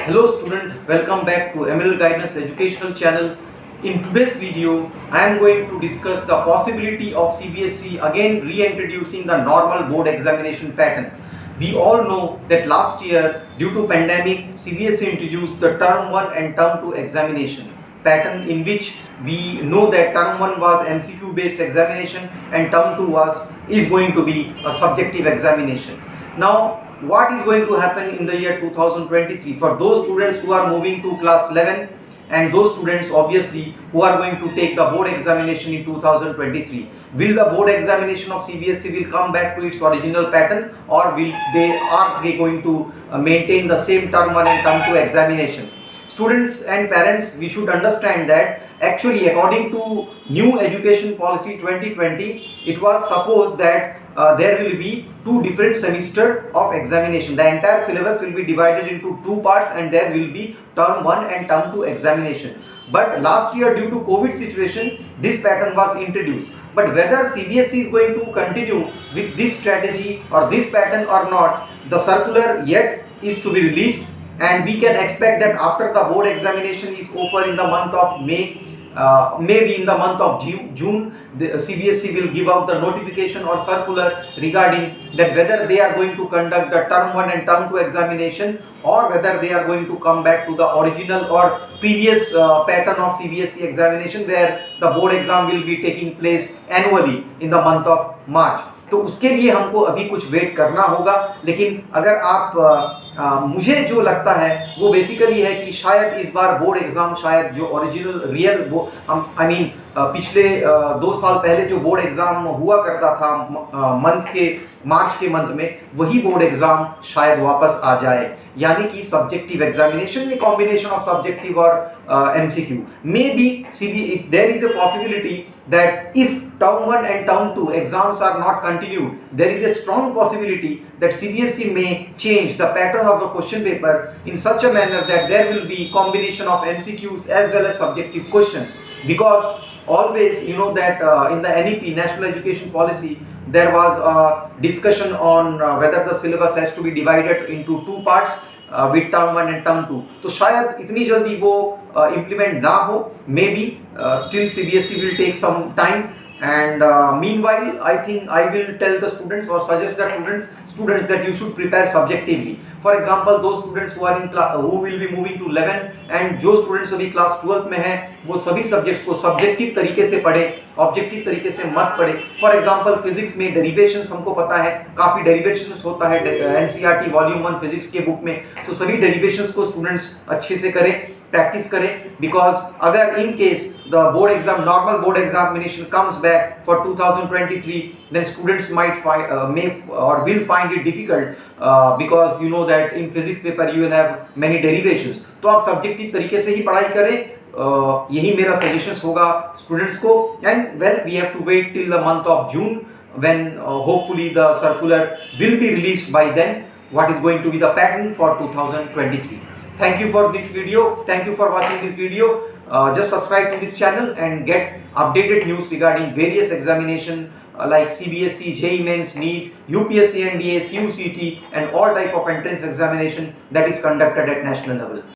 Hello student, welcome back to Emerald Guidance Educational Channel. In today's video, I am going to discuss the possibility of CBSE again reintroducing the normal board examination pattern. We all know that last year, due to pandemic, CBSE introduced the term 1 and term 2 examination pattern, in which we know that term 1 was MCQ based examination and term 2 is going to be a subjective examination. Now, what is going to happen in the year 2023 for those students who are moving to class 11 and those students obviously who are going to take the board examination in 2023? Will the board examination of CBSE will come back to its original pattern, or are they going to maintain the same term 1 and term 2 examination? Students and parents, we should understand that actually according to new education policy 2020, it was supposed that there will be two different semester of examination. The entire syllabus will be divided into two parts and there will be term 1 and term 2 examination. But last year, due to COVID situation, this pattern was introduced. But whether CBSE is going to continue with this strategy or this pattern or not, the circular yet is to be released, and we can expect that after the board examination is over in the month of May, maybe in the month of June, the CBSE will give out the notification or circular regarding that whether they are going to conduct the term 1 and term 2 examination, or whether they are going to come back to the original or previous pattern of CBSE examination, where the board exam will be taking place annually in the month of March. तो उसके लिए हमको अभी कुछ wait करना होगा, लेकिन अगर आप मुझे जो लगता है वो बेसिकली है कि शायद इस बार बोर्ड एग्जाम शायद जो ओरिजिनल रियल वो पिछले 2 साल पहले जो बोर्ड एग्जाम हुआ करता था मार्च के मंथ में, वही बोर्ड एग्जाम शायद वापस आ जाए, यानी कि सब्जेक्टिव एग्जामिनेशन में कॉम्बिनेशन ऑफ सब्जेक्टिव और MCQ. May be there is a possibility that if term 1 and term 2 exams are not continued, there is a strong possibility that CBSE may change the pattern of the question paper in such a manner that there will be combination of MCQs as well as subjective questions. Because always you know that in the NEP, National Education Policy, there was a discussion on whether the syllabus has to be divided into two parts with term 1 and term 2. तो शायद इतनी जल्दी वो implement ना हो, maybe still CBSE will take some time. And meanwhile, I think I will tell the students or suggest the students that you should prepare subjectively. For example, those students who are in who will be moving to 11 and जो students अभी class 12 में हैं, वो सभी subjects को subjective तरीके से पढ़े, objective तरीके से मत पढ़े. For example, physics में derivations हमको पता है, काफ़ी derivations होता है NCERT Volume 1 Physics के book में. So सभी derivations को students अच्छे से करें, प्रैक्टिस करें, बिकॉज अगर in case the board exam normal board examination comes back for 2023, then students will find it difficult because you know that in physics paper you will have many derivations. तो आप subjective तरीके से ही पढ़ाई करें, यही मेरा suggestions होगा students को. And well, we have to wait till the month of June when hopefully the circular will be released by then, what is going to be the pattern for 2023. Thank you for this video. Thank you for watching this video. Just subscribe to this channel and get updated news regarding various examination like CBSE, JEE Mains, NEET, UPSC NDA, CUCT and all type of entrance examination that is conducted at national level.